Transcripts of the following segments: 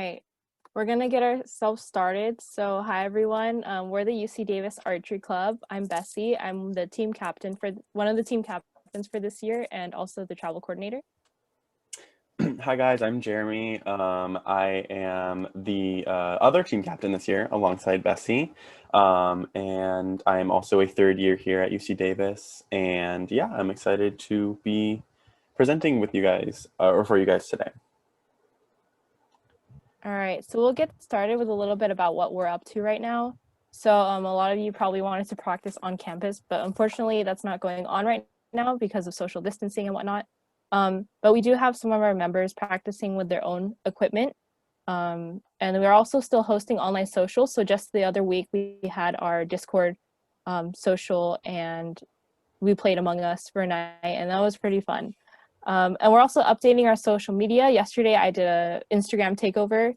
right, we're gonna get ourselves started. So, hi everyone. We're the UC Davis Archery Club. I'm Bessie. I'm the team captain for one of the team captains for this year, and also the travel coordinator. Hi guys, I'm Jeremy. I am the other team captain this year alongside Bessie. And I am also a third year here at UC Davis. And yeah, I'm excited to be presenting with you guys or for you guys today. All right, so we'll get started with a little bit about what we're up to right now. So, a lot of you probably wanted to practice on campus, but unfortunately, that's not going on right now because of social distancing and whatnot. But we do have some of our members practicing with their own equipment. And we're also still hosting online socials. So just the other week, we had our Discord social and we played Among Us for a night, and that was pretty fun. And we're also updating our social media. Yesterday, I did an Instagram takeover.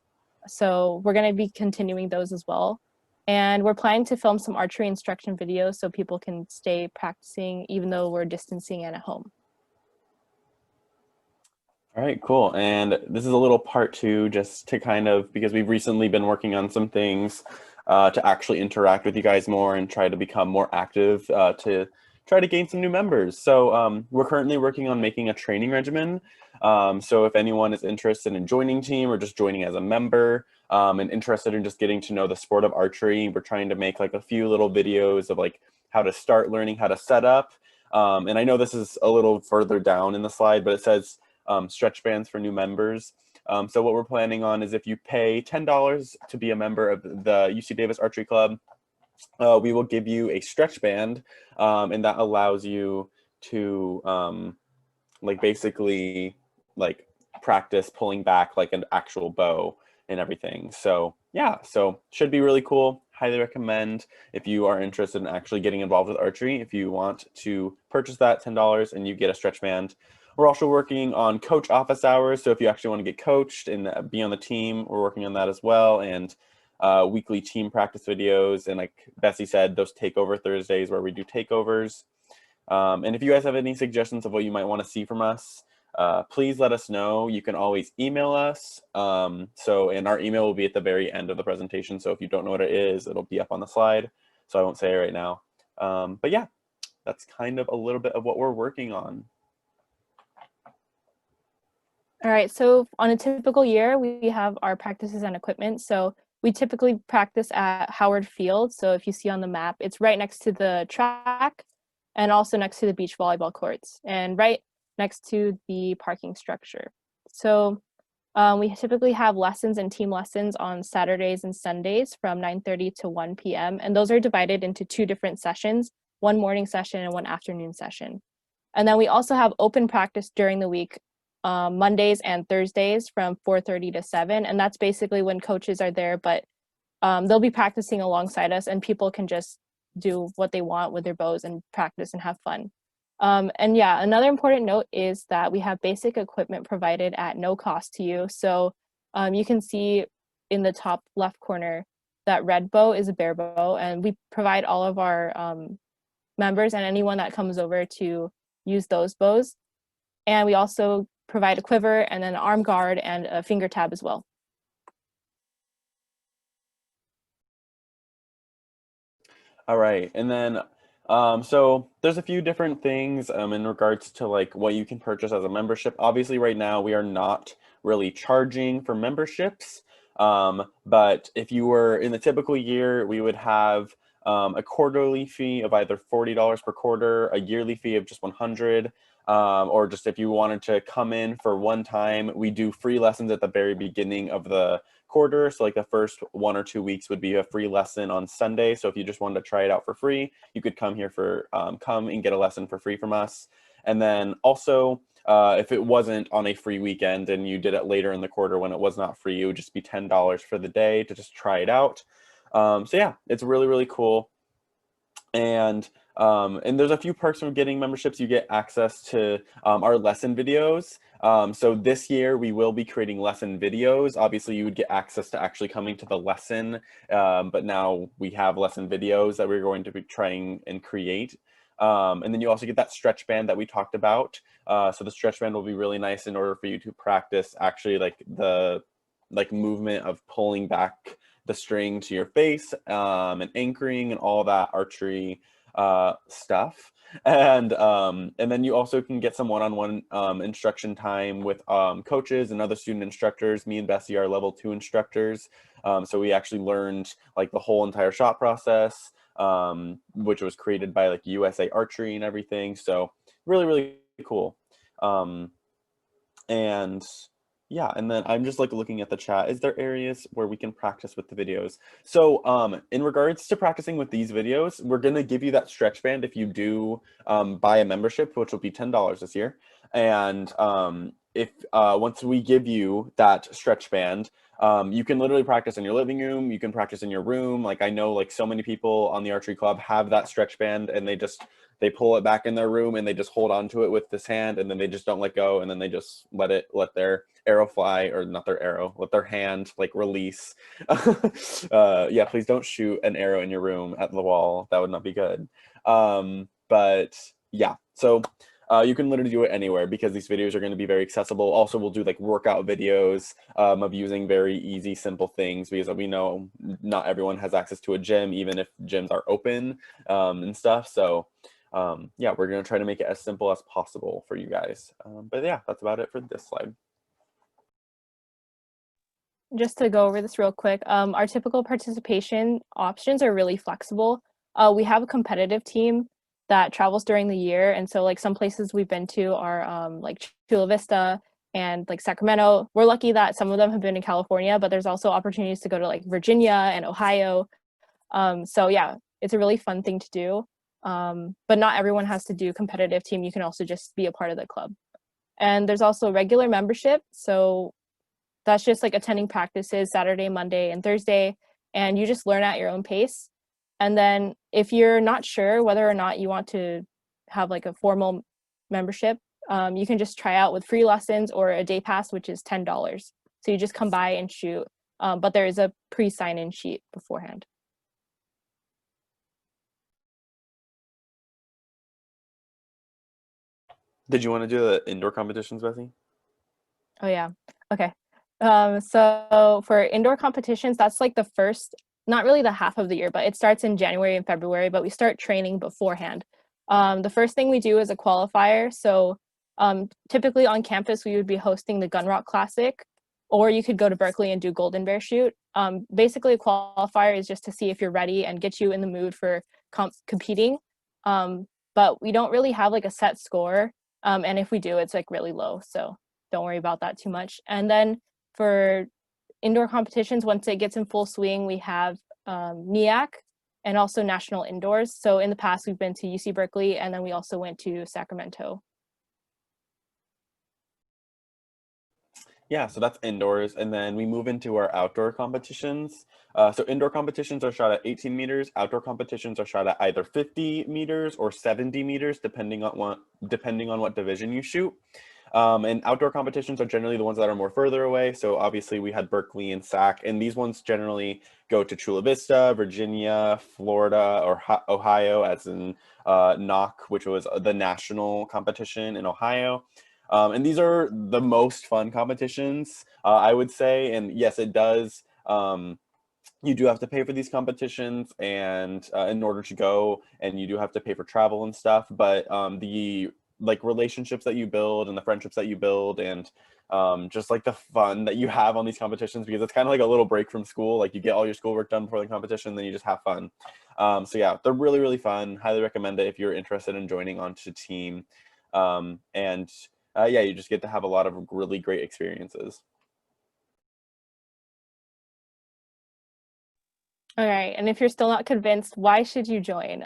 So we're going to be continuing those as well. And we're planning to film some archery instruction videos so people can stay practicing even though we're distancing and at home. All right, cool. And this is a little part two, just to kind of, because we've recently been working on some things to actually interact with you guys more and try to become more active to try to gain some new members. So we're currently working on making a training regimen. So if anyone is interested in joining team or just joining as a member and interested in just getting to know the sport of archery, we're trying to make like a few little videos of like how to start learning how to set up. And I know this is a little further down in the slide, but it says stretch bands for new members. So what we're planning on is if you pay $10 to be a member of the UC Davis Archery Club, we will give you a stretch band, and that allows you to like basically like practice pulling back like an actual bow and everything. So yeah, so should be really cool. Highly recommend if you are interested in actually getting involved with archery. If you want to purchase that $10 and you get a stretch band. We're also working on coach office hours. So if you actually want to get coached and be on the team, we're working on that as well. And weekly team practice videos. And like Bessie said, those takeover Thursdays where we do takeovers. And if you guys have any suggestions of what you might want to see from us, please let us know. You can always email us. And our email will be at the very end of the presentation. So if you don't know what it is, it'll be up on the slide. So I won't say it right now. But yeah, that's kind of a little bit of what we're working on. All right, so on a typical year, we have our practices and equipment. So we typically practice at Howard Field. So if you see on the map, it's right next to the track and also next to the beach volleyball courts and right next to the parking structure. So we typically have lessons and team lessons on Saturdays and Sundays from 9:30 to 1 p.m. And those are divided into two different sessions, one morning session and one afternoon session. And then we also have open practice during the week, Mondays and Thursdays from 4:30 to 7. And that's basically when coaches are there, but they'll be practicing alongside us and people can just do what they want with their bows and practice and have fun. And yeah, another important note is that we have basic equipment provided at no cost to you. So you can see in the top left corner, that red bow is a bear bow, and we provide all of our members and anyone that comes over to use those bows. And we also provide a quiver and an arm guard and a finger tab as well. All right, and then so there's a few different things in regards to like what you can purchase as a membership. Obviously, right now we are not really charging for memberships, but if you were in the typical year, we would have a quarterly fee of either $40 per quarter, a yearly fee of just $100, or just if you wanted to come in for one time, we do free lessons at the very beginning of the quarter. So like the first 1 or 2 weeks would be a free lesson on Sunday. So if you just wanted to try it out for free, you could come here for come and get a lesson for free from us. And then also if it wasn't on a free weekend and you did it later in the quarter when it was not free, it would just be $10 for the day to just try it out. So yeah, it's really, really cool. And there's a few perks from getting memberships. You get access to our lesson videos. So this year we will be creating lesson videos. Obviously you would get access to actually coming to the lesson, but now we have lesson videos that we're going to be trying and create. And then you also get that stretch band that we talked about. So the stretch band will be really nice in order for you to practice actually like the like movement of pulling back the string to your face, and anchoring and all that archery stuff. And then you also can get some one-on-one instruction time with coaches and other student instructors. Me and Bessie are level 2 instructors, so we actually learned like the whole entire shot process, which was created by like USA Archery and everything. So really, really cool. And yeah, and then I'm just like looking at the chat. Is there areas where we can practice with the videos? So in regards to practicing with these videos, we're gonna give you that stretch band if you do buy a membership, which will be $10 this year. And if once we give you that stretch band, you can literally practice in your living room, you can practice in your room. Like I know like so many people on the archery club have that stretch band, and they pull it back in their room and they just hold on to it with this hand, and then they just don't let go, and then they just let their arrow fly, or not their arrow, let their hand like release. Yeah, please don't shoot an arrow in your room at the wall. That would not be good. But yeah, so you can literally do it anywhere because these videos are going to be very accessible. Also, we'll do like workout videos of using very easy, simple things, because we know not everyone has access to a gym, even if gyms are open and stuff. So yeah, we're going to try to make it as simple as possible for you guys. But yeah, that's about it for this slide. Just to go over this real quick, our typical participation options are really flexible. We have a competitive team that travels during the year, and so like some places we've been to are like Chula Vista and like Sacramento. We're lucky that some of them have been in California, but there's also opportunities to go to like Virginia and Ohio. So yeah, it's a really fun thing to do. But not everyone has to do competitive team. You can also just be a part of the club. And there's also regular membership. So that's just like attending practices Saturday, Monday, and Thursday, and you just learn at your own pace. And then if you're not sure whether or not you want to have like a formal membership, you can just try out with free lessons or a day pass, which is $10. So you just come by and shoot, but there is a pre-sign-in sheet beforehand. Did you want to do the indoor competitions, Bessie? Oh yeah, okay. So for indoor competitions, that's like the first, not really the half of the year, but it starts in January and February, but we start training beforehand. The first thing we do is a qualifier. So typically on campus, we would be hosting the Gun Rock Classic, or you could go to Berkeley and do Golden Bear Shoot. Basically, a qualifier is just to see if you're ready and get you in the mood for competing. But we don't really have like a set score. And if we do, it's like really low. So don't worry about that too much. And then for indoor competitions, once it gets in full swing, we have NEAC and also national indoors. So in the past, we've been to UC Berkeley, and then we also went to Sacramento. Yeah, so that's indoors, and then we move into our outdoor competitions. So indoor competitions are shot at 18 meters. Outdoor competitions are shot at either 50 meters or 70 meters, depending on what division you shoot. And outdoor competitions are generally the ones that are more further away. So obviously we had Berkeley and SAC, and these ones generally go to Chula Vista, Virginia, Florida, or Ohio, as in NOC, which was the national competition in Ohio. And these are the most fun competitions, I would say. And yes, it does. You do have to pay for these competitions, and in order to go, and you do have to pay for travel and stuff. But the like relationships that you build and the friendships that you build, and just like the fun that you have on these competitions, because it's kind of like a little break from school. Like you get all your schoolwork done before the competition, then you just have fun. So yeah, they're really, really fun. Highly recommend it if you're interested in joining onto team. And yeah, you just get to have a lot of really great experiences. All right, and if you're still not convinced, why should you join?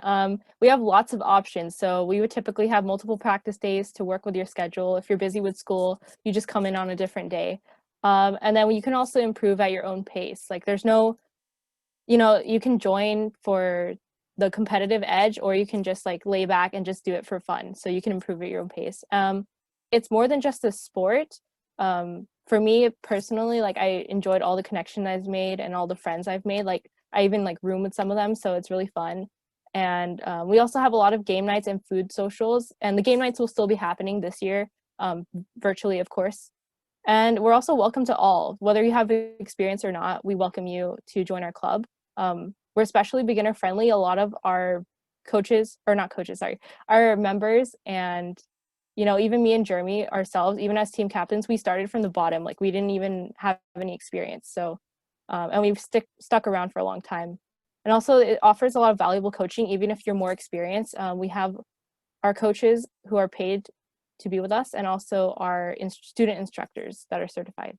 We have lots of options. So we would typically have multiple practice days to work with your schedule. If you're busy with school, you just come in on a different day. And then you can also improve at your own pace. Like there's no, you can join for the competitive edge, or you can just like lay back and just do it for fun. So you can improve at your own pace. It's more than just a sport. For me personally, like I enjoyed all the connections I've made and all the friends I've made. Like I even like room with some of them, so it's really fun. And we also have a lot of game nights and food socials, and the game nights will still be happening this year, virtually, of course. And we're also welcome to all, whether you have experience or not, we welcome you to join our club. We're especially beginner friendly. A lot of our our members and, even me and Jeremy ourselves, even as team captains, we started from the bottom. Like we didn't even have any experience. So, and we've stuck around for a long time. And also it offers a lot of valuable coaching, even if you're more experienced. We have our coaches who are paid to be with us, and also our student instructors that are certified.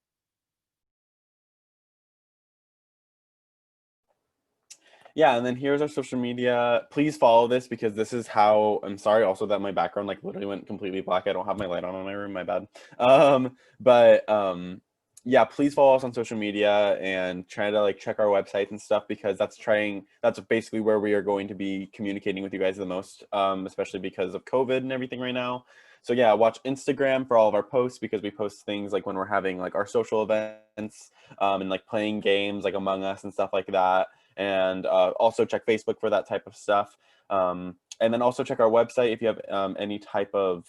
Yeah, and then here's our social media. Please follow this because this is how, I'm sorry also that my background like literally went completely black. I don't have my light on in my room, my bad. Yeah, please follow us on social media and try to like check our website and stuff, because that's basically where we are going to be communicating with you guys the most, especially because of COVID and everything right now. So yeah, watch Instagram for all of our posts, because we post things like when we're having like our social events, and like playing games like Among Us and stuff like that. And also check Facebook for that type of stuff. And then also check our website if you have any type of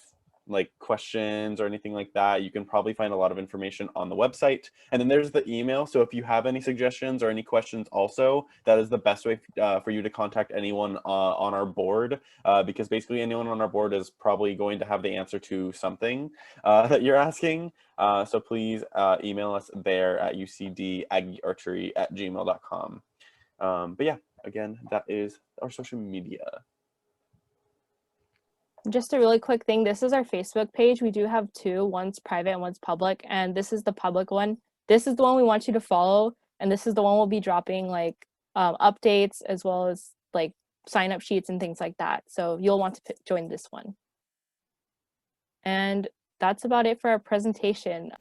like questions or anything like that. You can probably find a lot of information on the website. And then there's the email. So if you have any suggestions or any questions also, that is the best way for you to contact anyone on our board, because basically anyone on our board is probably going to have the answer to something that you're asking. So please email us there at ucdaggiearchery@gmail.com. But yeah, again, that is our social media. Just a really quick thing, this is our Facebook page. We do have two, one's private and one's public, and this is the public one. This is the one we want you to follow, and this is the one we'll be dropping like updates as well as like sign up sheets and things like that. So you'll want to join this one. And that's about it for our presentation.